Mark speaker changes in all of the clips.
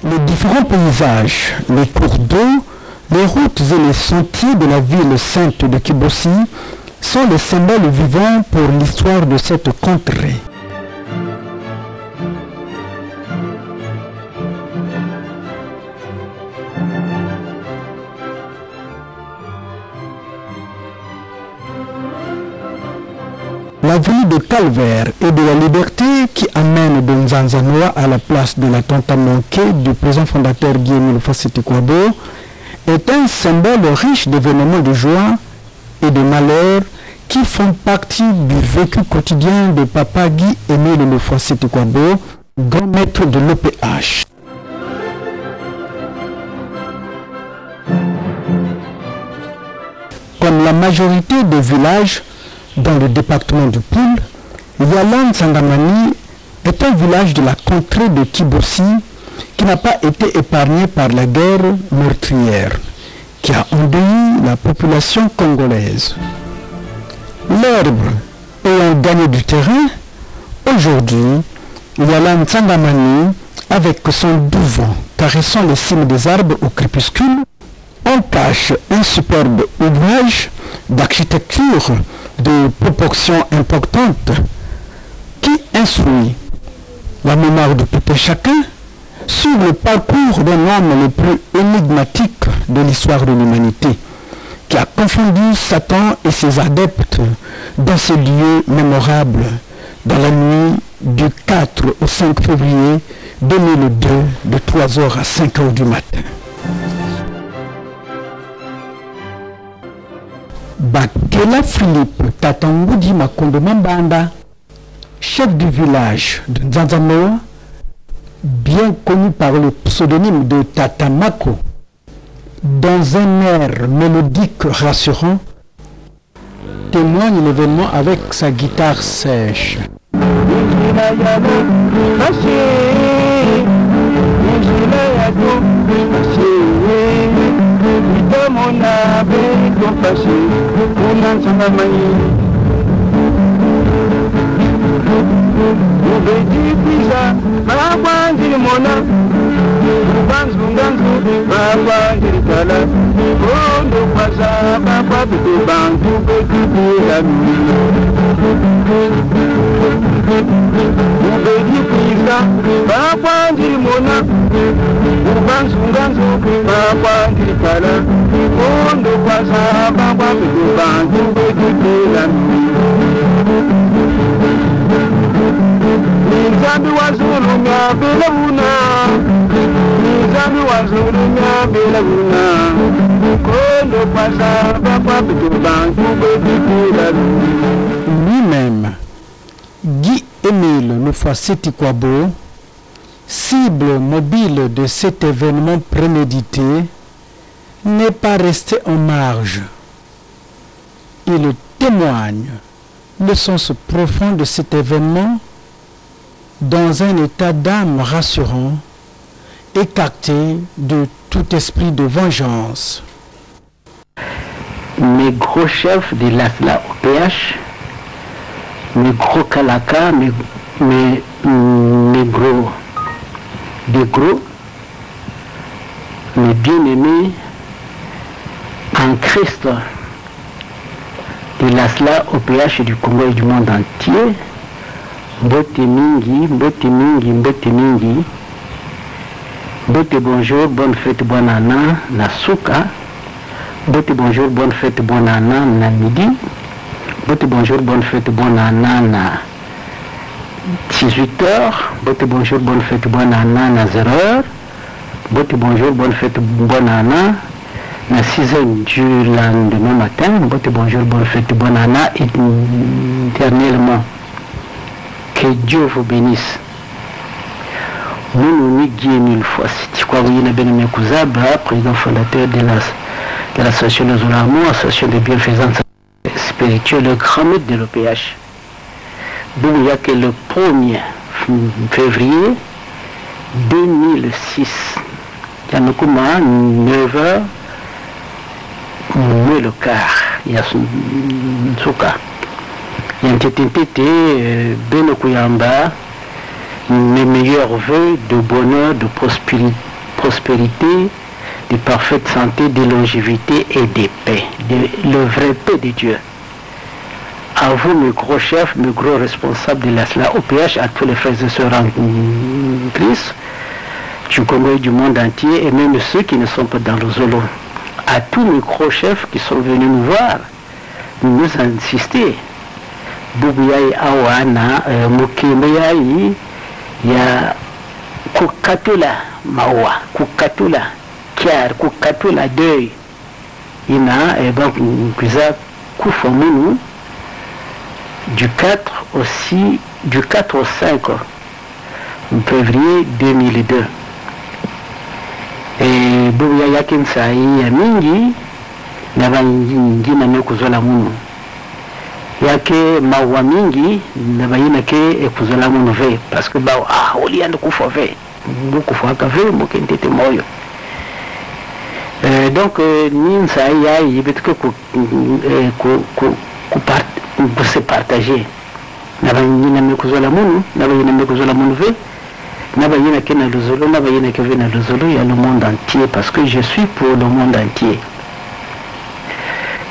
Speaker 1: Les différents paysages, les cours d'eau, les routes et les sentiers de la ville sainte de Kibossi sont les symboles vivants pour l'histoire de cette contrée. L'avenue de Calvaire et de la Liberté qui amène de Nzanzanoa à la place de la Tontamonké du présent fondateur Guy-Émile Fasiti-Kouabo est un symbole riche d'événements de joie et de malheur qui font partie du vécu quotidien de Papa Guy-Émile Fasiti-Kouabo, grand maître de l'OPH. Comme la majorité des villages dans le département du Poul, Yalan Sangamani est un village de la contrée de Kibossi qui n'a pas été épargné par la guerre meurtrière qui a endeuillé la population congolaise. L'herbe ayant gagné du terrain, aujourd'hui, Yalan Sangamani, avec son doux vent caressant les cimes des arbres au crépuscule, on cache un superbe ouvrage d'architecture de proportions importantes qui instruit la mémoire de tout un chacun sur le parcours d'un homme le plus énigmatique de l'histoire de l'humanité, qui a confondu Satan et ses adeptes dans ces lieux mémorables dans la nuit du 4 au 5 février 2002 de 3h à 5h du matin. Bakela Philippe Tatangoudi Makondo Mambanda, chef du village de Nzanzanoa, bien connu par le pseudonyme de Tatamako, dans un air mélodique rassurant, témoigne l'événement avec sa guitare sèche. Lui-même, Guy-Émile Fasiti-Kouabo, cible mobile de cet événement prémédité, n'est pas resté en marge. Il témoigne le sens profond de cet événement dans un état d'âme rassurant, écarté de tout esprit de vengeance.
Speaker 2: Mes gros chefs de l'ASLA OPH, mes gros Kalaka, mes gros, mes bien-aimés en Christ de l'ASLA OPH du Congo et du monde entier, Mbote mingi, mbote mingi, mbote mingi. Mbote bonjour, bonne fête, bonne année, na souka. Mbote bonjour, bonne fête, bonne année, na midi. Mbote bonjour, bonne fête, bonne année, na 18h. Mbote bonjour, bonne fête, bonne année, na 0h. Mbote bonjour, bonne fête, bonne année, na 6h du lendemain matin. Mbote bonjour, bonne fête, bonne année, éternellement. Que Dieu vous bénisse. Nous nous Guy-Émile Fasiti-Kouabo, président fondateur de l'association de Zolamo, association de bienfaisance spirituelle, le grand maître de l'OPH. Donc il y a que le 1er février 2006, il y a 9h, moins le quart, il y a son cas. Il y a un Beno Kouyamba, mes meilleurs voeux de bonheur, de prospérité prospérité, de parfaite santé, de longévité et de paix, le vrai paix de Dieu. À vous, mes gros chefs, mes gros responsables de la SLA OPH, à tous les frères et sœurs en Christ, du Congo et du monde entier, et même ceux qui ne sont pas dans le Zolo. À tous mes gros chefs qui sont venus nous voir, nous insister. Boubouyaï Awana, Mukimeyai, ya Kukatula Mawa, Kukatula Kiar, Kukatula Deuil. Ina, et donc, Kuza Koufamunu, du 4 au 5 février 2002. Et Boubouya Yakin Saï Yamingi, Nabanjina Mekuzola Munu. Yake mawa mingi nabayina ke ekuzola munu ve parce que ba oli ando kufa ve kufa ka ve mo kentete moyo donc nin sa ya yibet ko se partager nabayina me kuzola munu ve nabayina ke na luzolo nabayina ke ve na luzolo ya le monde entier parce que je suis pour le monde entier.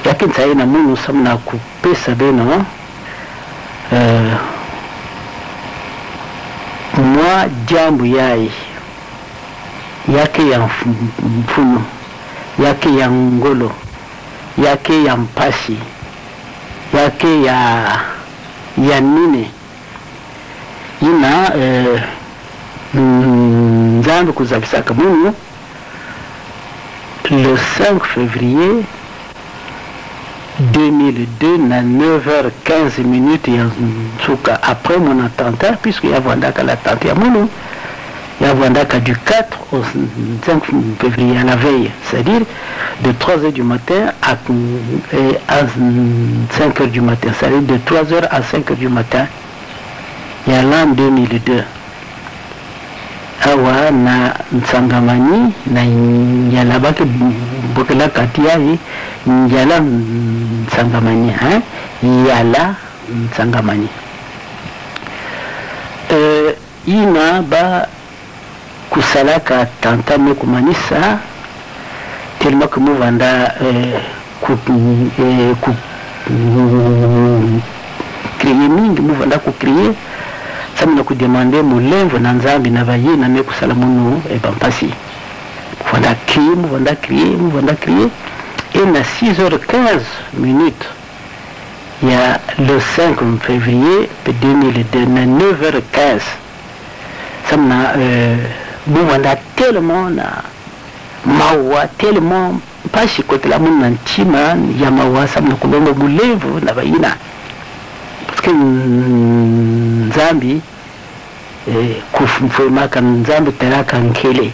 Speaker 2: Yakin sa ina munu samna kupesa beno moi jambu yai yake ya mfuno yake ya ngolo yake ya mpasi yake ya nine ina nzambe kuzabisaka munu le 5 février 2002 na 9h15 après mon attentat, puisqu'il y a l'attentat à Mounou, il y a du 4 au 5 février à la veille, c'est-à-dire de 3h du matin à 5h du matin, c'est-à-dire de 3h à 5h du matin, il y a l'an 2002. Awa na Nsangamani na Nyala baki bokela katiai Nyala Nsangamani Yala Nsangamani ina ba kusalaka tanta mekumanisa tellement que mouvanda crier mingi mouvanda ku crier ça me a demandé mon lèvre dans Nzambi na vaillé na me kusala munu et bampasi voilà crier et na 6h15 il y a le 5 février 2002 na 9h15 ça m'a voilà tellement na mawa tellement pas si côté la munu nantima ya mawa ça me kulongo mon lèvre na vaillé na parce que Nzambi kufumaka Nzambi teraka nkele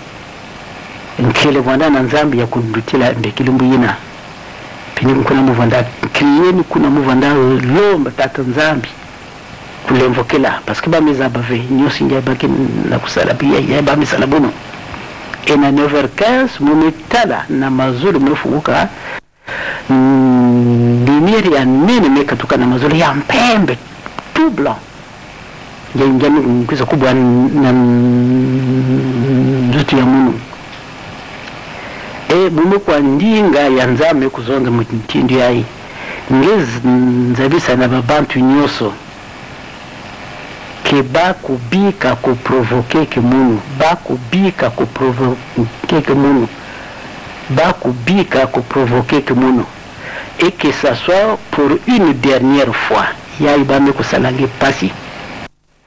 Speaker 2: wanda na Nzambi ya kundutila mbekilumbu yina pini kuna muvanda kriyeni kuna muvanda lomba tata Nzambi kulemvokela parce que ba mezaba ve nyosi nja baki na kusala pia ya ba misala bono et na 9h15 mumetala na mazuri mfuuka lumière ya nene mekatuka na mazuri ya mpembe tout blanc njani kuza kubwa na zuti ya munu mumu kwa ndinga ya Nzambe kuzonga mutindi yayi ngezi nzabisa na babantu nyoso ke bakubika kuprovoke ke munu bakubika kuprovoke ke munu et que ça soit pour une dernière fois yayi bame kusalange pasi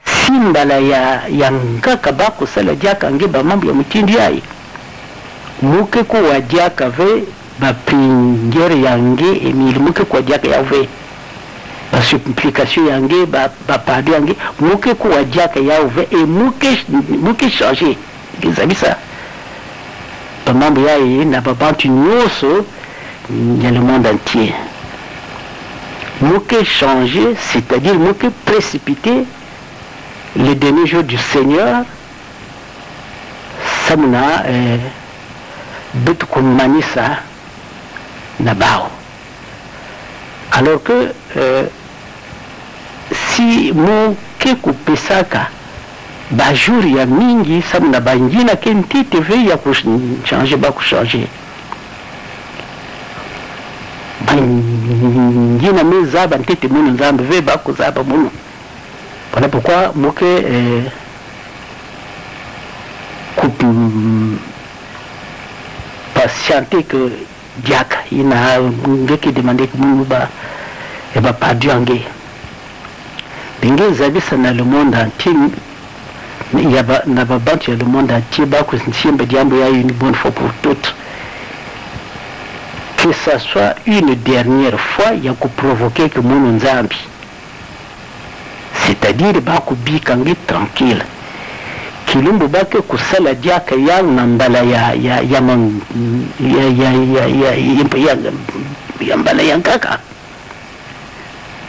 Speaker 2: simbala ya ngaka bakusala jaka ngeba mambo ya mutindi yayi muke ko wajaka ve bapingere yange emili muke ko wajaka yawe ba supplication yange ba pardon yange muke ko wajaka yawe et muke changer gizabisa ba mambo yayi na babantu nyoso dans le monde entier muke changer c'est-à-dire muke précipiter les derniers jours du Seigneur samuna betu kumanisa nabao alors que si mon keku pesaka bajour ya mingi samuna bangina kenti tv ya kuchanger ba kuchanger bangina mezaba ntete muno nzambe ve ba kuzaba muno. Voilà pourquoi moke patienter que diaka ina ngeki demander que muno ba et ba perdu ange bingi zabisa na le monde entier. Il y a le monde entier, une bonne fois pour toutes. Que ce soit une dernière fois, il y a que provoquer que mon nzambi. C'est-à-dire, il y tranquille. Kilumbu bake kusala diaka ya nambala ya mbala ya nkaka.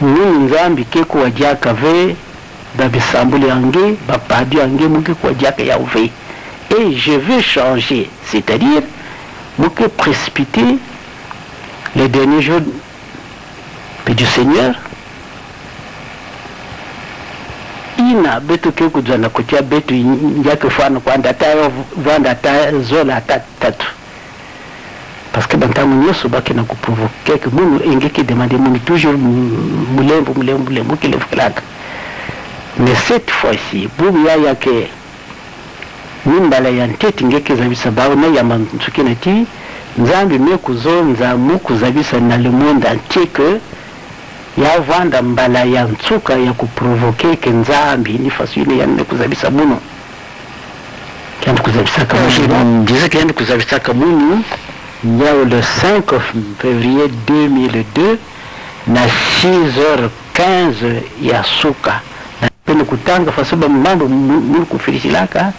Speaker 2: Mon nzambi keko wa diaka ve babisambuli yange bapadi yange muke kwa diaka ya ouvé et je veux changer, c'est-à-dire muke précipiter les derniers jours du Seigneur ina betu ke kujana kutia betu yake fano kwa ndata vanda ta zola tatu parce que bantamu nyoso baki na kuprovoquer que munu engeke demander munu toujours mulembu kile fulaka. Mais cette fois-ci, Boubia yake nimbala ya nteti ngeke zabisa bao na yamantuki nati nzambi mekuzonza muku zabisa na le monde entier que ya vanda mbala ya ntsuka ya kuprovoke ke nzambi ni fasine ya mekuzabisa muno kandi kuzabisa kamuno disait qu'il y a kuzabisa kamuno yao le 5 février 2002 na 6h15 ya suka pene kutanga fasoba mambo mulku filisilaka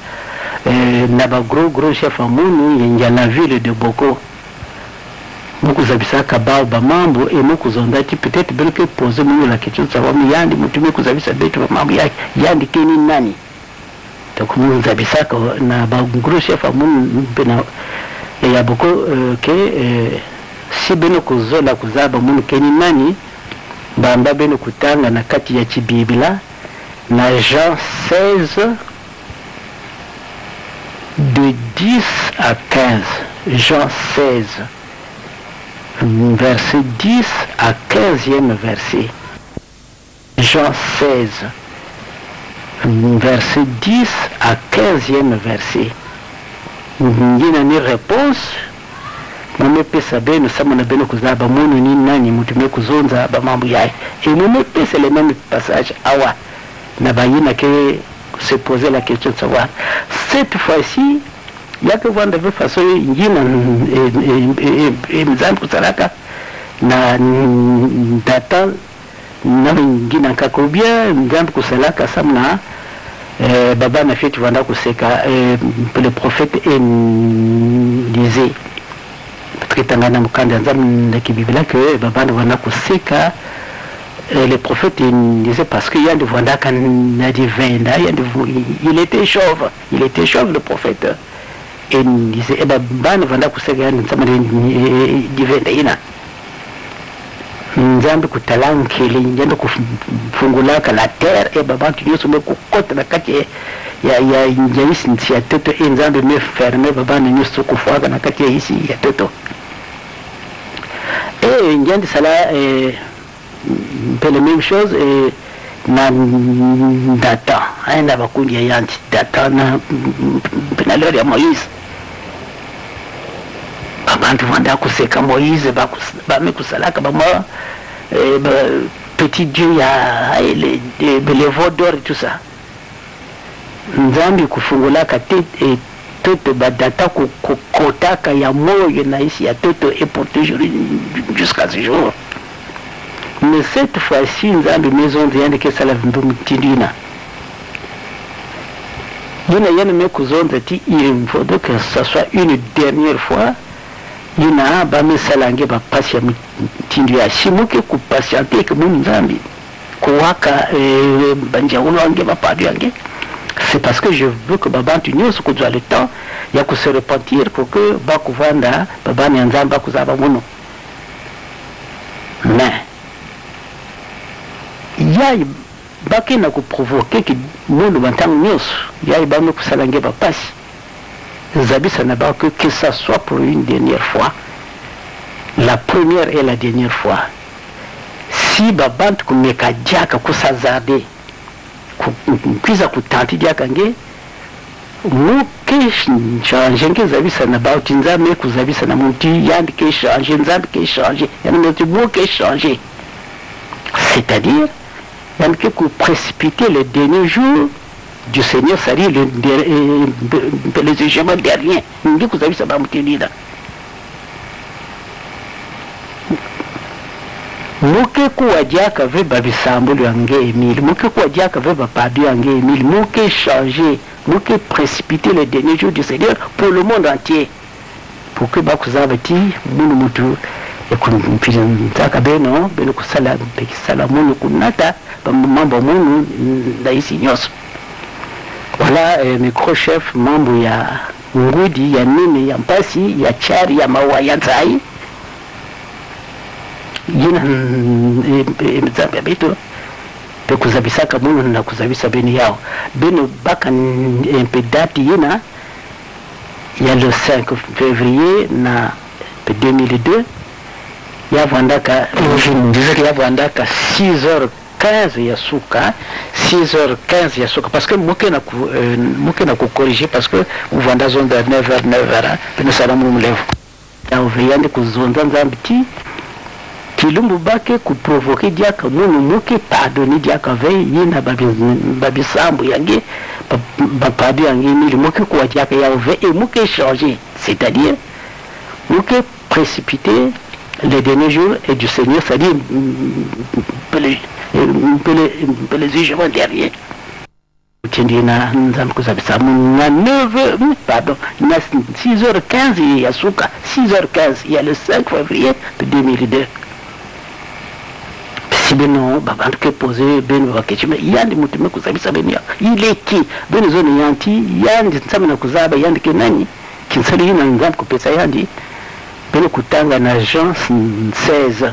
Speaker 2: na ba gros chef amunu yenja la ville de Boko muku zabisaka ba mambo et muku zondati peut-être bien que poser munu la question ça va yandi mutume kuzabisa betu mambo yake yandi keni nani donc muku zabisaka na ba gros chef amunu pena ya Boko que si beno kuzola kuzaba munu keni nani bamba beno kutanga na kati ya chibibila na Jean 16 de 10 à 15. Jean 16 verset 10 à 15e verset. Jean 16 verset 10 à 15e verset. Ngina ni réponse mame pesa beno samana beno kuzaba munu ni nani mutume kuzonza ba mambo yae et mame pesa le même passage awa Nabayina que se poser la question de savoir cette fois-ci il y a que voir de façon ngina et mzambu kusaraka na data na ngina kakobia mzambu kusalaka samna baba na fitu vanda kuseka le prophète disait parce que tangana mukanda nzambu na kibibila que baba vanda kuseka les prophètes disaient parce qu'il y a des vendaka na divin, il était chauve le prophète et il disait ban vanda kusega divin ina nzambi kutalankele njendo kufungulaka la terre et baba tunyoso mekukota na kati ya njayisi nsi ya toto et nzambi meferme baba nyoso kufuaka na kati ya isi ya toto et njandi sala la même chose et na data aina bakundi ya yanti data na penalori ya Moïse abantu vanda kuseka Moïse bamekusalaka bama petit Dieu ya les veaux d'or et tout ça nzambi kufungulaka toto badata kukotaka ya moyo na isi ya toto et pour toujours jusqu'à ce jour. Mais cette fois-ci, nous avons une maison de que ça l'a vu tindina. Il faudrait que ce soit une dernière fois. Il y a un salange ba patient tindia. Si nous que patienter que nous zambi, kouaka banjaoulo ange ba padu ange. C'est parce que je veux que baba tunyo ce que tu as le temps, il y a que se repentir pour que bakuvanda baba nyanzamba kuzaba mono. Mais il y a baki na kuprovoke ki mundu bantangu nyonso ya ibame kusalange bapasi zabisa na ba que ça soit pour une dernière fois, la première et la dernière fois. Si babantu kumeka diaka kusazade kwiza kutanti diaka nge muke changer ke zabisa na ba tinzame kuzabisa na muntu yandi ke changer nzambe ke changer yani mutu muke changer, c'est-à-dire yandi ke ku précipiter le dernier jour du Seigneur, c'est-à-dire le jugement dernier. Ngi kuzabisa ba mutu lida muke kuwa diaka ve babisambo yange Emile, muke kuwa diaka ve bapabi yange Emile, muke changer, muke précipiter le dernier jour du Seigneur pour le monde entier, pour que bakuzabati munu mutu ekumpira ntaka beno kusala bekisala munu kunata mambo munu ndaisi nyoso. Voilà micro-chef mambo ya ngudi ya nini ya mpasi ya chari ya mawa ya nzai yina mzambi beto pe kuzabisaka munu na kuzabisa beni yao beno baka impedati yina ya le 5 février na 2002 ya vandaka 6h15 ya suka 6h15 ya suka parce que muke na ku corriger parce que uvanda zonda 9h beno salamu mlevu ya uveyande kuzonda nzambiti kilumbu bake ku provoquer diaka munu muke pardonner diaka ve yina babisambu yange bapadi yange mili muke kwa diaka ya ve et muke changer, c'est-à-dire muke précipiter les derniers jours et du Seigneur, c'est-à-dire les jugements derniers. Na nzambe kuzabisa na 9h pardon na 6h15 ya suka 6h15 il y a le 5 février 2002. Si beno babantu ke poser beno bakechime yandi mutume kuzabisa beno ileki beno zone yanti yandi ntsame na kuzaba yandi ke nani kinsali yina nzambe kupesa yandi beno kutanga na Jean 16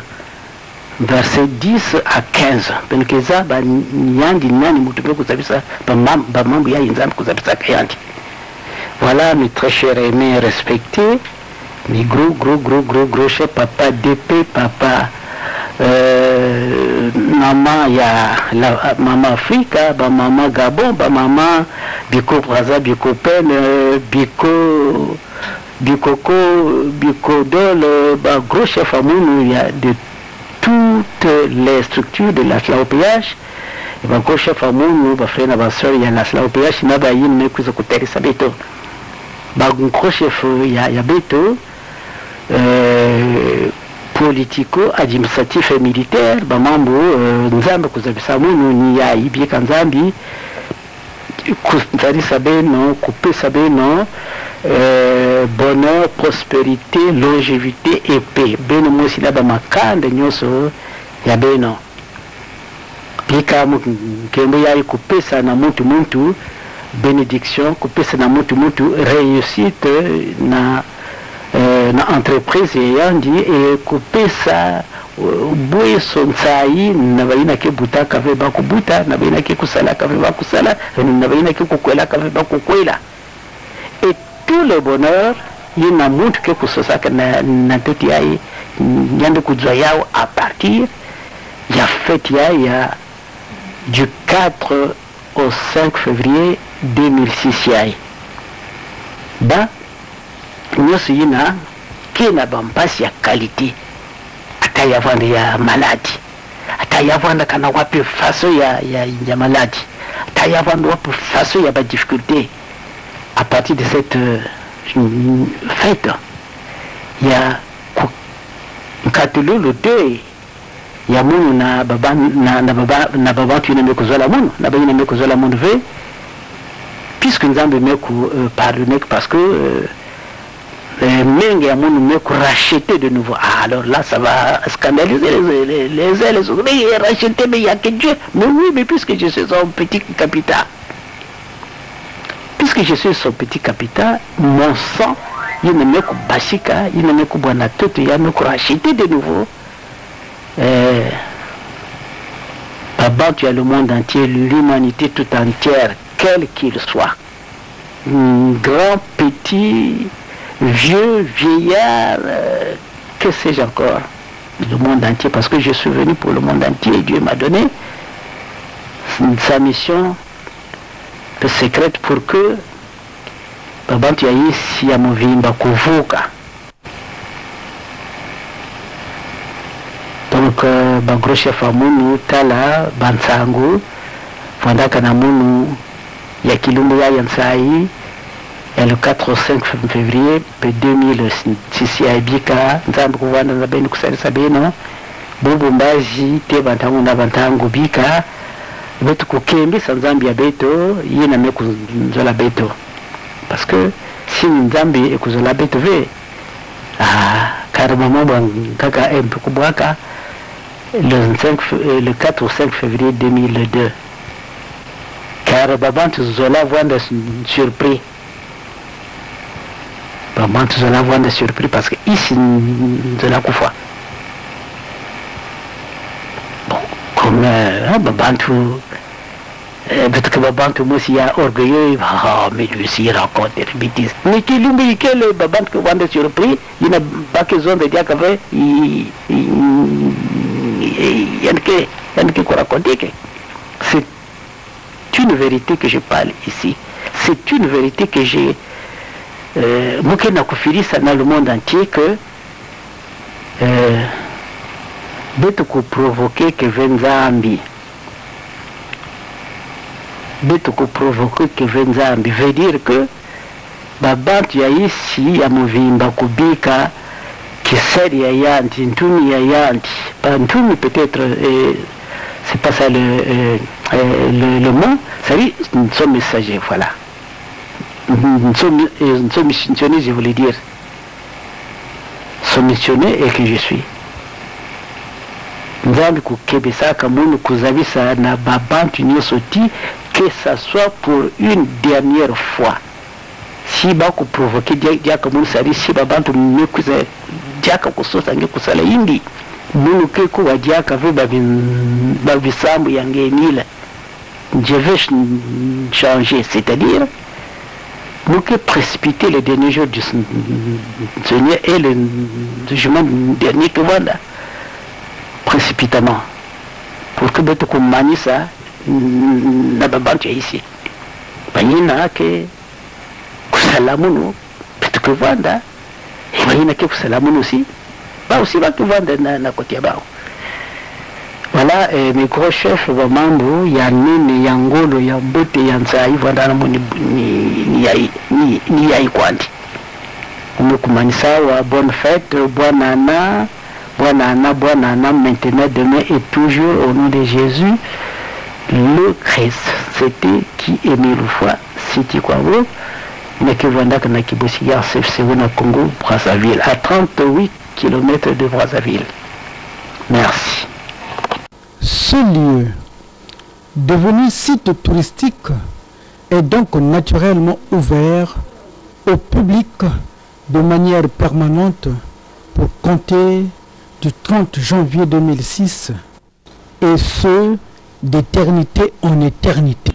Speaker 2: verset 10 à 15 beno keza ba yandi nani mutume kuzabisa ba mambo ya nzambe kuzabisa yandi. Voilà mes très chers aimés respectés, mes gros chers papa DP papa maman ya la maman Afrika ba maman Gabon ba maman Biko Braza Biko Pen Biko Dol ba gros chef amunu ya de toutes les structures de la SLAOPH et ba gros chef amunu ba frère na ba sœur ya la SLAOPH na ba yin kuza kuteresa beto ba gros chef ya beto politico-administratif et militaire, bamambo nzambe kuzabisa munu ni ya ibika nzambi kuzalisa beno kupesa beno bonheur, prospérité, longévité et paix beno mosi na bamakande nyoso ya beno pika kembo ya kupesa na muntu bénédiction, kupesa na muntu réussite na entreprise yandi et couper ça boye sonsayi na baina ke buta kave ba kubuta na baina ke kusala kave ba kusala na baina ke kukwela kave ba kukwela et tout le bonheur yina muntu ke kusosa na toti yayi yande kujwa yao à partir ya fête ya du 4 au 5 février 2006 yayi ba nyosi yina kina bampasi ya qualité ata yavanda ya maladi ata yavanda kana wapi faso ya maladi ata yavanda wapi faso ya ba difficulté à partir de cette fête ya nkatulu de ya munu na baba na baba tu ne mekozola munu na ba ne mekozola munu ve puisque nzambe meku pardonner parce que Menge à mon me racheter de nouveau. Ah, alors là, ça va scandaliser les autres. Mais racheter, mais il n'y a que Dieu. Mais oui, mais puisque je suis son petit capital, mon sang, il ne me bashika, il ne me kubana tout, il y a me racheter de nouveau. Babantu, il y a le monde entier, l'humanité tout entière, quel qu'il soit. Grand, petit, vieux, vieillard, que sais-je encore. Le monde entier, parce que je suis venu pour le monde entier, Dieu m'a donné sa mission secrète pour que Babantu yaisi ya movimba kuvuka. Donc bagro chef amunu tala bansangu fondaka na munu ya kilumbu ya yansai ya le 4 au 5 février 2006 ya bika nzambe kuvanda na beni kusalisa beno bubu mbaji te bantangu na bantangu bika betu kukembi sanzambi ya beto yina meku nzola beto parce que si nzambi ekuzola beto ve car maman kaka empe kubwaka le 4 ou 5 février 2002 car Babantu zola vwanda surpris Babantu zola vwanda surpris parce que ici zola kufa bon comme Babantu peut-être que Babantu aussi est orgueilleux, mais lui aussi il raconte des bêtises. Mais qui lui que le Babantu qui vend surpris, il n'a pas besoin de dire qu'il y a que raconter. C'est une vérité que je parle ici. C'est une vérité que j'ai. Moi qui n'a ça dans le monde entier que Beto ko provoquer que Venzambi. Beto ko provoquer que Venzambi veut dire que Babantu ya ici ya movimba kubika kiseri ya yanti ntumi ya yanti ntumi peut-être c'est pas ça le mot ça dit nous sommes messagers voilà nous sommes missionnés je voulais dire sont missionnés et que je suis nzambi kukebesaka munu kuzabisa na Babantu nyonso ti que ça soit pour une dernière fois. Si bako provoquer diaka munu sari si Babantu mekuza diaka kusosa nge kusala indi munu ke ko diaka ve babisambu yange nila je vais changer, c'est-à-dire nous que précipiter les derniers jours du Seigneur et le jugement dernier que voilà précipitamment pour que Beto kumani ça na Babantu ici bayina ke kusalamu Beto kuvanda bayina ke kusalamu aussi ba aussi ba kuvanda na kotia bao voilà mes gros chefs wa mambo ya nini ya ngolo ya mbote ya nzai vanda na ni yai kwandi umukumanisa wa bonne fête bonana maintenant, demain et toujours au nom de Jésus, le Christ. C'était qui aimait le foi, Siti Kwabo, Nekevanda Nakibosi, c'est au Congo, Brazzaville, à 38 km de Brazzaville. Merci.
Speaker 1: Ce lieu, devenu site touristique, est donc naturellement ouvert au public de manière permanente pour compter du 30 janvier 2006 et ce d'éternité en éternité.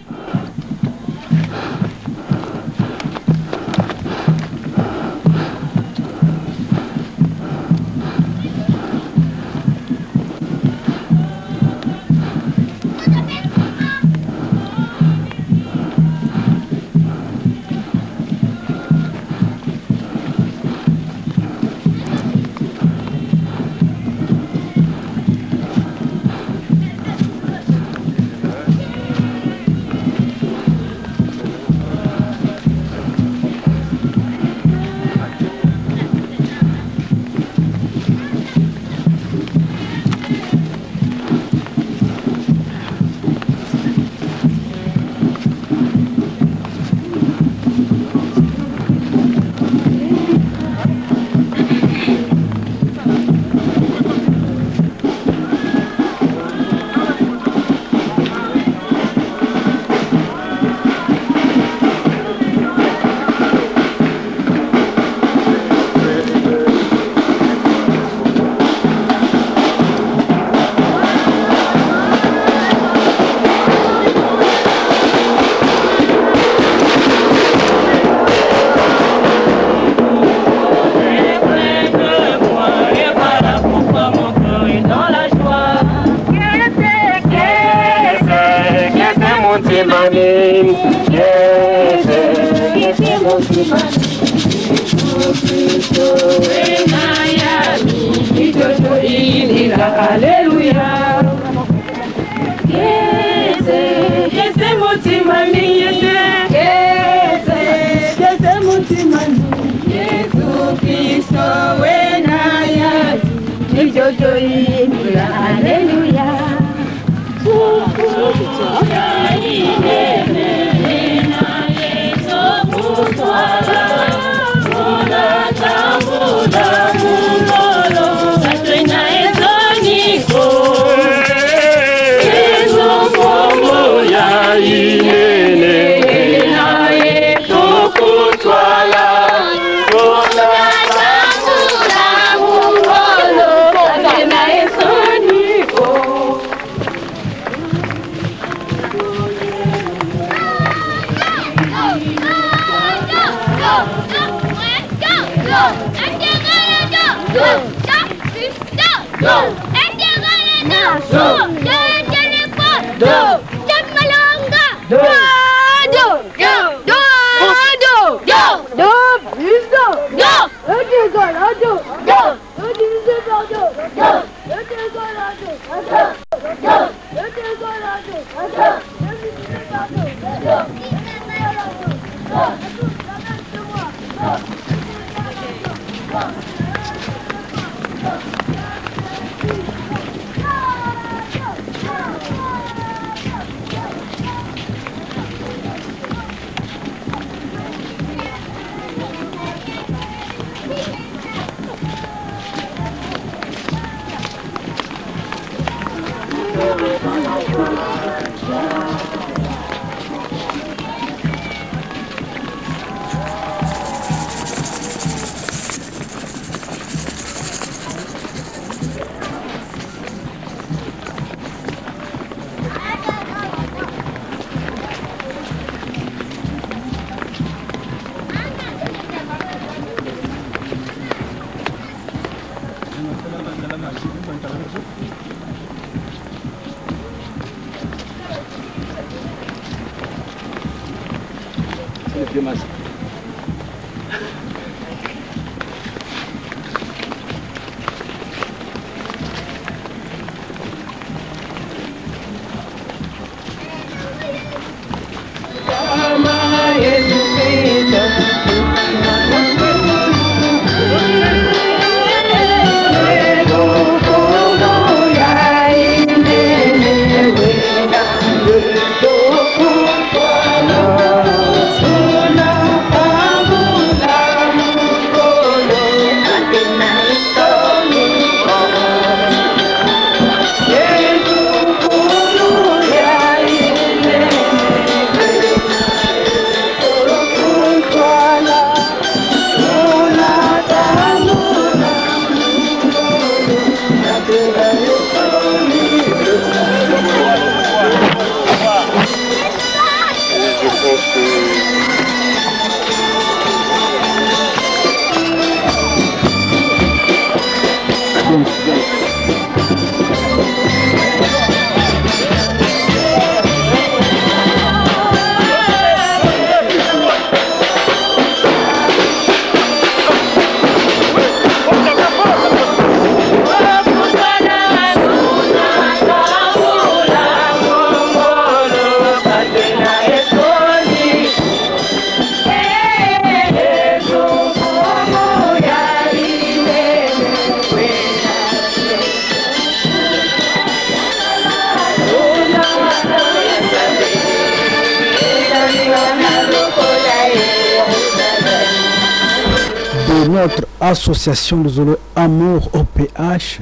Speaker 1: Notre association de Zolo Amour au PH,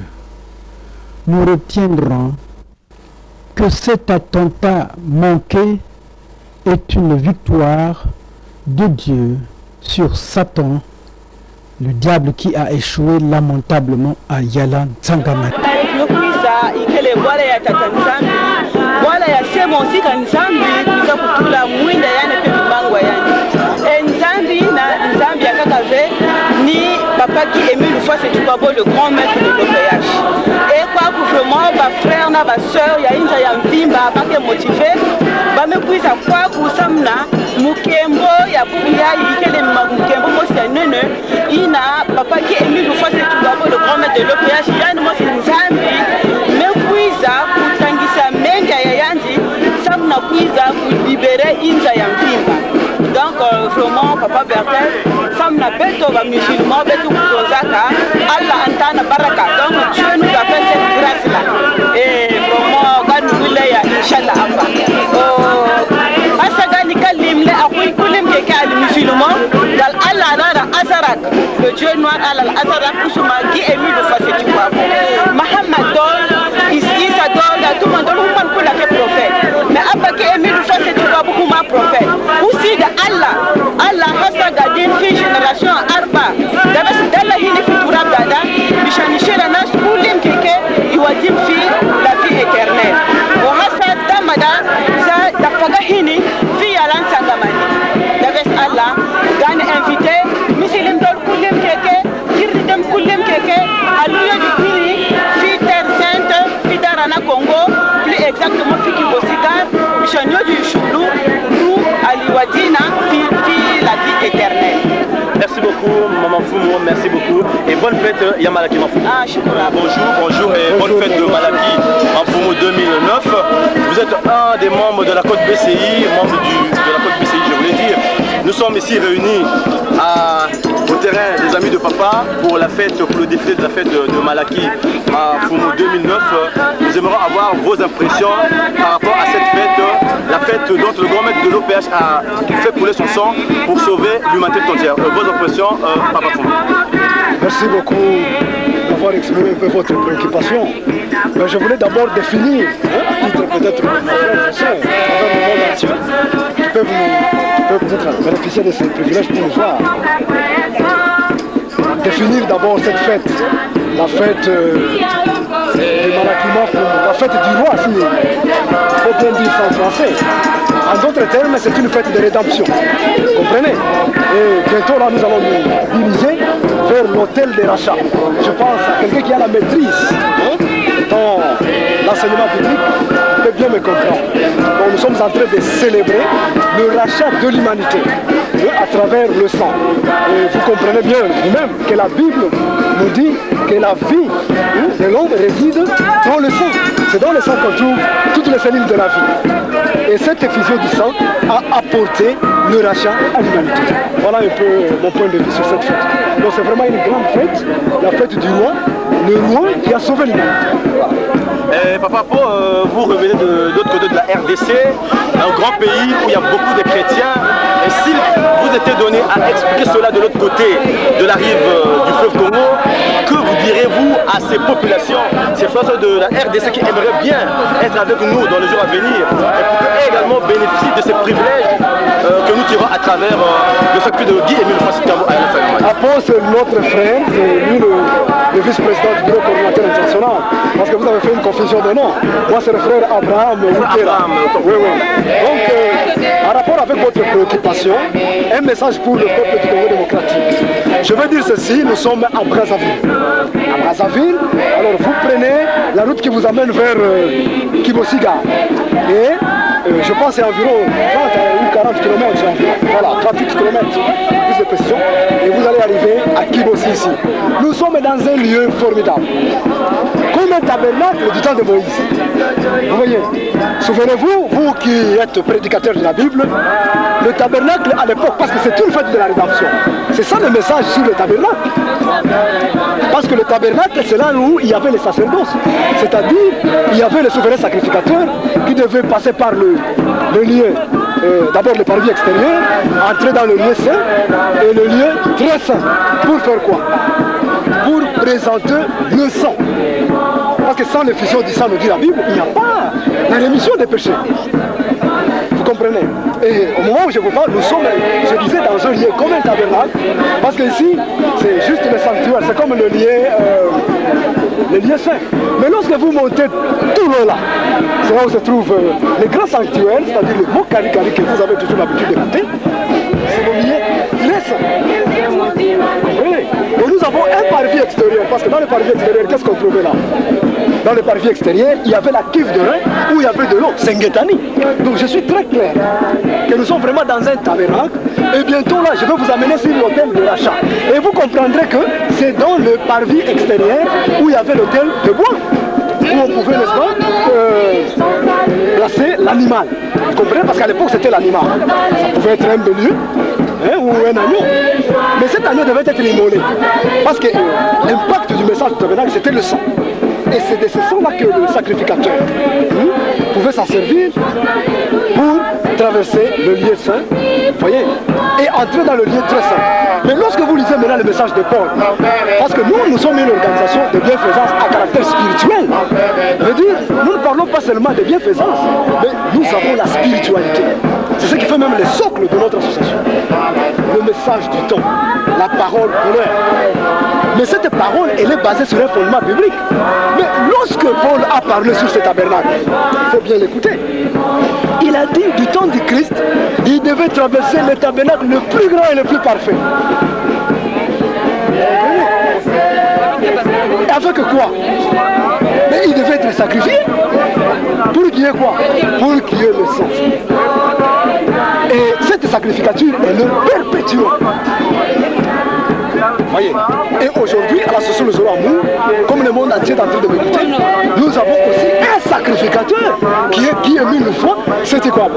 Speaker 1: nous retiendrons que cet attentat manqué est une victoire de Dieu sur Satan, le diable qui a échoué lamentablement à Yalan Tsangamani.
Speaker 3: Ni papa qui Émile Loufoua, c'est du Pabo, le grand maître de l'OPH. Et quoi vous vraiment ba frère na ba sœur ya inza ya mvimba bake motivé ba mekuisa kwa kusamna mukembo ya buya yikele mukembo mosi nene ina papa qui Émile Lufase Tshibabo le grand maître de l'OPH yani mosi nzambi mekuisa kutangisa menga ya yanzi samna kuiza kulibere inza ya mvimba. Donc vraiment papa Bertin samna beto ba musulman beto kutonzaka Allah antana baraka. Donc Dieu nous a fait cette grâce là et vraiment ganouile ya inchallah amba asagani kalimle akoy kulim ke al musulman dal Allah nana azarak le Dieu noir al azarak kusuma qui Émile Lufase Tshibabo Muhammad Isa Donda tout le monde on peut la prophète mais après que Émile Lufase Tshibabo kuma prophète aussi de Allah hasaga din fi génération arba dabas dalla hini fi turab dada bishani shira nas kulim keke iwadim fi la vie éternelle wa hasad damada sa dafaga hini fi yalan sangamani dabas Allah gane invité musilim dol kulim keke kirdem kulim keke aluya di kiri fi terre sainte fi darana Congo plus exactement fi Kibosigar bishanyo du Choulou nous aliwadina fi la vie éternelle.
Speaker 4: Merci beaucoup, Maman Fumo, merci beaucoup. Et bonne fête, Yamalaki Mafou.
Speaker 3: Ah,
Speaker 4: bonjour et bonne fête de Malaki Mafoumo 2009. Vous êtes un des membres de la Côte BCI, membre de la Côte BCI, je voulais dire. Nous sommes ici réunis au terrain des amis de papa pour la fête, pour le défilé de la fête de Malaki à Fumo 2009. Nous aimerions avoir vos impressions par rapport à cette fête, la fête dont le grand maître de l'OPH a fait couler son sang pour sauver l'humanité tout entière. Vos impressions, Papa Fumo.
Speaker 5: Merci beaucoup d'avoir exprimé un peu votre préoccupation. Mais je voulais d'abord définir, à titre peut-être de mon frère, à travers le monde entier, qui peuvent peut-être bénéficier de ces privilèges pour nous voir. Définir d'abord cette fête, la fête de Malaki Mafoumo, la fête du roi, si il faut bien dire ça en français. En d'autres termes, c'est une fête de rédemption. Vous comprenez? Et bientôt, là, nous allons nous diriger vers l'hôtel des rachats. Je pense à quelqu'un qui a la maîtrise dans l'enseignement biblique peut bien me comprendre. Donc, nous sommes en train de célébrer le rachat de l'humanité à travers le sang. Et vous comprenez bien vous-même que la Bible nous dit que la vie de l'homme réside dans le sang. C'est dans le sang qu'on trouve toutes les cellules de la vie. Et cette effusion du sang a apporté le rachat à l'humanité. Voilà un peu mon point de vue sur cette fête. Donc c'est vraiment une grande fête, la fête du roi, le roi qui a sauvé l'humanité.
Speaker 4: Papa, vous revenez de l'autre côté de la RDC, un grand pays où il y a beaucoup de chrétiens. Et si vous étiez donné à expliquer cela de l'autre côté de la rive du fleuve Congo, que vous direz-vous à ces populations, ces Français de la RDC qui aimeraient bien être avec nous dans les jours à venir et pour également bénéficier de ces privilèges que nous tirons à travers le circuit de Guy Émile Lufase Tshibabo à l'Infirmerie.
Speaker 5: Apos, c'est notre frère, c'est lui le vice-président du bureau coordinateur international, parce que vous avez fait une confusion de nom. Moi, c'est le frère Abraham Wukela. Oui, oui. Donc, en rapport avec votre préoccupation, un message pour le peuple du Congo démocratique. Je veux dire ceci, nous sommes à Brazzaville. À Brazzaville, alors vous prenez la route qui vous amène vers Kibosigar. Et je pense que c'est environ 30 ou 40 km environ. Voilà, 38 km, plus de précision. Et vous allez arriver à Kibosi ici. Nous sommes dans un lieu formidable. Comme un tabernacle du temps de Moïse. Vous voyez, souvenez-vous, vous qui êtes prédicateur de la Bible, le tabernacle à l'époque, parce que c'est une fête de la rédemption. C'est ça le message sur le tabernacle. Parce que le tabernacle, c'est là où il y avait les sacerdoces. C'est-à-dire, il y avait le souverain sacrificateur qui devait passer par le lieu, d'abord le parvis extérieur, entrer dans le lieu saint et le lieu très saint. Pour faire quoi? Pour présenter le sang. Parce que sans l'effusion du sang, nous dit la Bible, il n'y a pas la rémission des péchés. Vous comprenez? Et au moment où je vous parle, nous sommes, je disais, dans un lieu comme un tabernacle, parce que ici, c'est juste le sanctuaire, c'est comme le lieu saint. Mais lorsque vous montez tout le long là, c'est là où se trouve le grand sanctuaire, c'est-à-dire le mot Karikari que vous avez toujours l'habitude d'écouter, c'est le lieu saint. Oui. Et nous avons un parvis extérieur, parce que dans le parvis extérieur, qu'est-ce qu'on trouvait là? dans le parvis extérieur, il y avait la cuve de Rhin où il y avait de l'eau, Sengetani. Donc je suis très clair que nous sommes vraiment dans un tabernacle et bientôt là, je vais vous amener sur l'hôtel de l'achat. Et vous comprendrez que c'est dans le parvis extérieur où il y avait l'hôtel de bois, où on pouvait, n'est-ce pas, placer l'animal. Vous comprenez? Parce qu'à l'époque c'était l'animal. Ça pouvait être un bélier ou un agneau. Mais cet agneau devait être immolé. Parce que l'impact du message du tabernacle c'était le sang. Et c'est de ce sang-là que le sacrificateur pouvait s'en servir pour traverser le lieu saint, voyez, et entrer dans le lieu très saint. Mais lorsque vous lisez maintenant le message de Paul, parce que nous sommes une organisation de bienfaisance à caractère spirituel, je veux dire, nous ne parlons pas seulement de bienfaisance, mais nous avons la spiritualité. C'est ce qui fait même le socle de notre association. Le message du temps, la parole honneur. Mais cette parole, elle est basée sur un fondement biblique. Mais lorsque Paul a parlé sur ce tabernacle, il faut bien l'écouter. Il a dit du temps du Christ, il devait traverser le tabernacle le plus grand et le plus parfait. Et avec quoi? Mais il devait être sacrifié. Pour qu'il y ait quoi? Pour qu'il y ait le sang. Et cette sacrificature, elle est perpétuelle. Voyez. Et aujourd'hui, à l'association de Zoroamour, comme le monde entier est en train de m'écouter, nous avons aussi un sacrificateur qui est mis une fois, c'était quoi?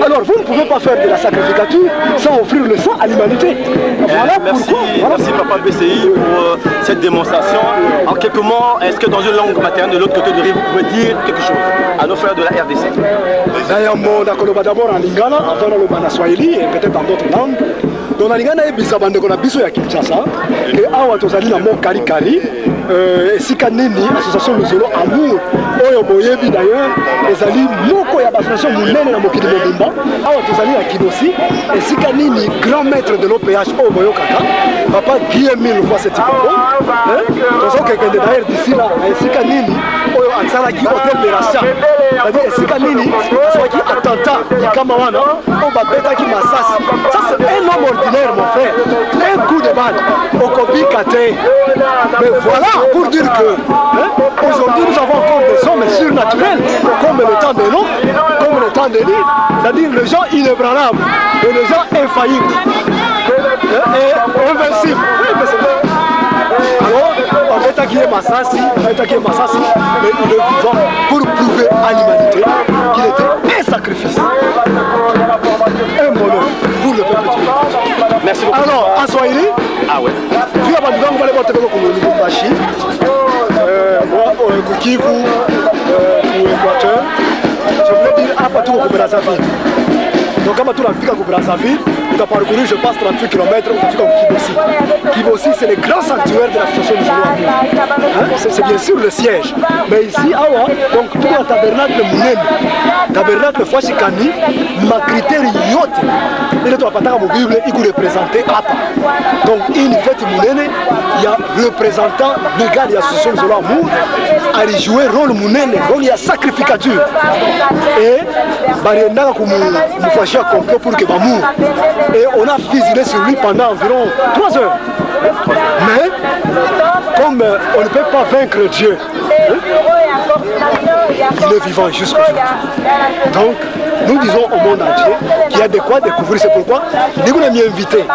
Speaker 5: Alors vous ne pouvez pas faire de la sacrificature sans offrir le sang à l'humanité. Voilà pourquoi.
Speaker 4: Merci Papa BCI pour cette démonstration. En quelques mots, est-ce que dans une langue maternelle de l'autre côté de rive, vous pouvez dire quelque chose à nos frères de la RDC?
Speaker 5: D'abord en Lingala, avant le Banaswahili et peut-être dans d'autres langues. Donc, Lingala est bisabande qu'on a biso ya Kinshasa. Et awa tozali na mo kari kari. Esika nini association Luzolo Amour. Oyo boyebi d'ailleurs. Ezali moko ya association munene na mokili mobimba. Awa tozali ya Kibosi. Esika nini grand maître de l'OPH oyo boyo kaka. Papa Guillaume 1000 fois cette ikobo. Tozo kekende d'ailleurs d'ici là. Esika nini oyo atsala ki hôtel de l'achat. C'est-à-dire esika nini soit qui attentat kama wana. On va beta ki masasi. Ça c'est un homme ordinaire mon frère. Un coup de balle au Kobi Kate. Mais voilà pour dire que aujourd'hui nous avons encore des hommes surnaturels comme le temps de l'eau, comme le temps de l'île, c'est-à-dire les gens inébranlables et les gens infaillibles et invincibles. Alors, on va attaquer Massassi, mais il est vivant pour prouver à l'humanité qu'il était un sacrifice, un bonheur pour le peuple du monde.
Speaker 4: Merci beaucoup.
Speaker 5: Alors, en Swahili,
Speaker 4: ah ouais.
Speaker 5: tu vas me dire que tu vas me dire moi, au Kivu, au Équateur, je voulais dire à partir de Brazzaville. Donc, quand tu as vu Brazzaville, tu as parcouru, je passe 38 km, tu as Kibosi. Kibosi, c'est le grand sanctuaire de l'association du Zoroamour. C'est bien sûr le siège. Mais ici, awa, donc tout le tabernacle Mounene, tabernacle Fouachikani, ma critère yote. Il est à la Bible, il peut représenter Apa. Donc, une fête Mounene, il y a représentant légal de l'association du Zoroamour, à jouer rôle Mounene, rôle de sacrificature. Et, Barienda, comme nous fassions un complot pour que Bamour. Et on a fusilé sur lui pendant environ 3 heures. Mais, comme on ne peut pas vaincre Dieu, il est vivant jusqu'à aujourd'hui. Donc, nous disons au monde entier qu'il y a de quoi découvrir. C'est pourquoi nous nous avons invités.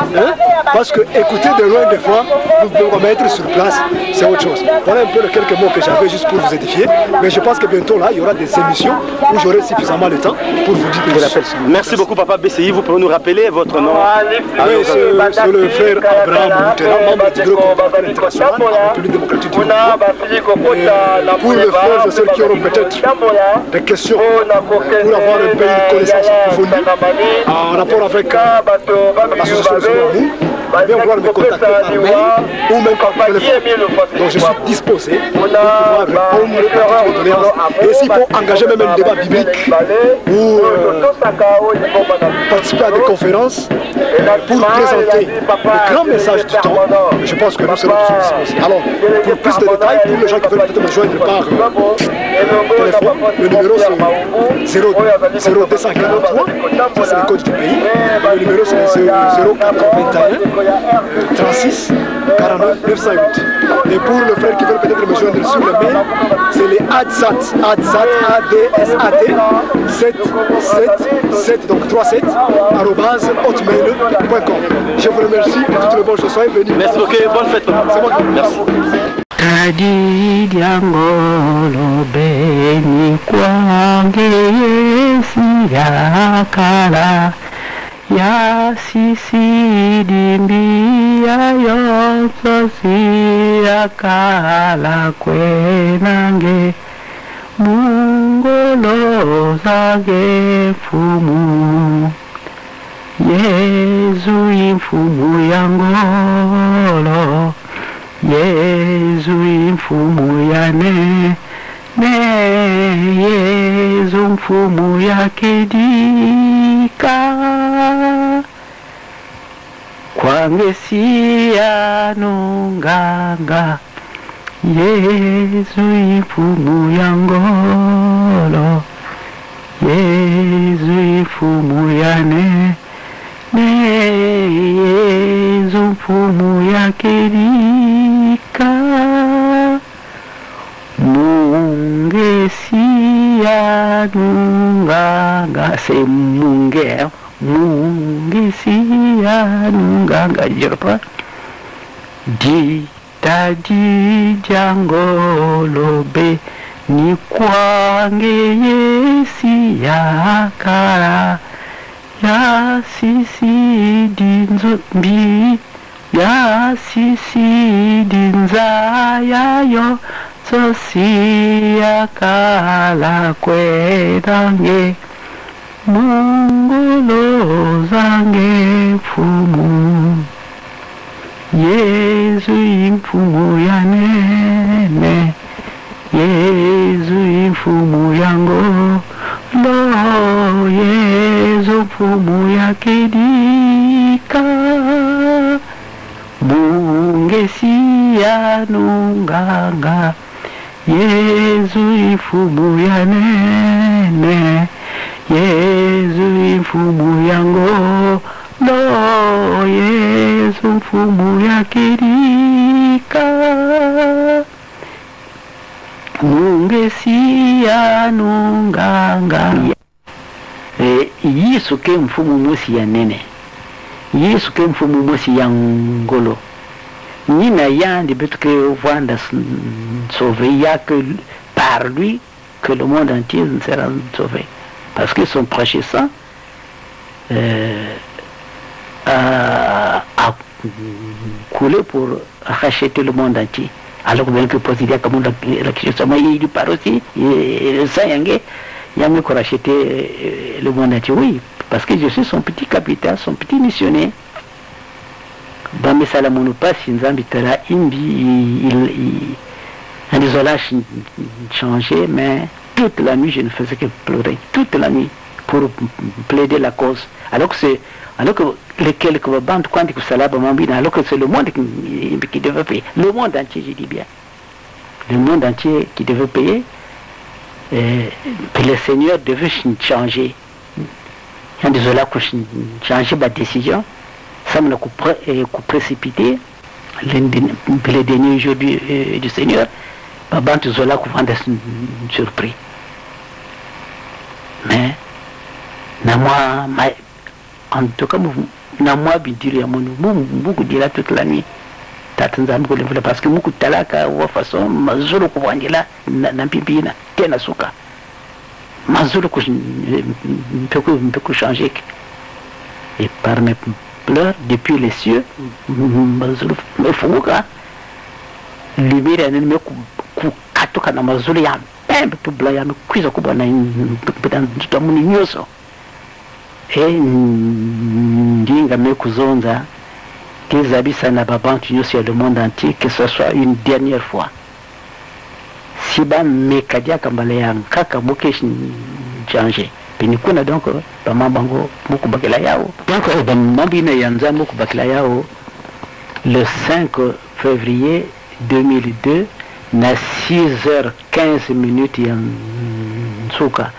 Speaker 5: Parce que écouter de loin des fois, vous pouvez mettre sur place, c'est autre chose. Voilà un peu les quelques mots que j'avais juste pour vous édifier. Mais je pense que bientôt là, il y aura des émissions où j'aurai suffisamment de temps pour vous dire que je l'appelle.
Speaker 4: Merci beaucoup Papa BCI. Vous pouvez nous rappeler votre nom?
Speaker 5: Oui, c'est le frère Abraham Moutera, membre du groupe international de la République démocratique du Congo. Pour les frères et ceux qui auront peut-être des questions pour avoir un peu une connaissance approfondie en rapport avec l'association de Zoroamour, bien vouloir me contacter par mail ou même par téléphone. Donc je suis disposé pour pouvoir répondre à toutes vos doléances. Et s'il faut engager même un débat biblique ou participer à des conférences pour présenter le grand message du temps, je pense que nous serons toujours disposés. Alors, pour plus de détails, pour les gens qui veulent peut-être me joindre par téléphone, le numéro c'est 0243, ça c'est le code du pays, le numéro c'est 0421 36 49 908. Et pour le frère qui veut peut-être me joindre sur le mail, c'est les ADSAT, ADSAT, 7, donc 37, @hotmail.com. Je vous remercie et toutes les bonnes choses. Soyez venus.
Speaker 4: Merci beaucoup, bonne fête.
Speaker 5: C'est moi.
Speaker 4: Merci.
Speaker 2: Kadi diangolo beni kwange yakala ya sisi dimbi ya yonso yakala kwenange mungolo zage fumu Yezu imfumu yangolo Yezu imfumu yane ne Yezu mfumu yakedika kwange siya nunganga Yezu imfumu yangolo Yezu imfumu yane ne Yezu mfumu yakedika Mungesia nunganga c'est munger Mungesia nunganga je reprends di tadi jangolobe ni kwange yesi yakara ya sisi dinzombi ya sisi dinzayayo sosia kala kwedange mungolo zange fumu Yezu imfumu yanene Yezu imfumu yango lo Yezu mfumu yakedika bungesia nunganga Yezu imfumu yanene Yezu imfumu yango lo Yezu mfumu yakedika mungesia nunganga Yesu ke mfumu mosi yanene Yesu ke mfumu mosi yangolo Nina yandi but que Wanda sauvé, il n'y a que par lui que le monde entier sera sauvé. Parce que son prochain sang a coulé pour racheter le monde entier. Alors que bien que posséder comme la question, il lui parle aussi, le sang yangé, il y a mieux qu'on racheter le monde entier. Oui, parce que je suis son petit capitaine, son petit missionnaire. Bambe Salamono passe Nzambi Tara Imbi un isolage changé, mais toute la nuit je ne faisais que pleurer, toute la nuit pour plaider la cause. Alors que les quelques bandes quantiques salaba mambina, alors que c'est le monde qui devait payer, le monde entier je dis bien, le monde entier qui devait payer, et le Seigneur devait changer. Un isolage changer ma décision. Ça me l'a précipité les derniers jours du Seigneur. Babant Zola couvant des surpris. Mais, en tout cas, moi, bidir beaucoup dira toute la nuit. Parce que beaucoup de talaka ou façon, mazolo couvant là, n'ampipina, tena souka. Mazolo peut changer. Et par mes pleurs depuis les cieux, me fouga. Lumière me katoka na mazuri ya pembe publa ya mkwiza kubwa na tutamuni nyoso. Ndinga me kuzonza qu'ils habitent na babantu nyoso le monde entier, que ce soit une dernière fois. Siba mekadia kambale ya kaka mukesh changer. Pinikuna donc bamabango muku bakela yao. Donc bamambina yanza muku bakela yao le 5 février 2002 na 6h15 yansuka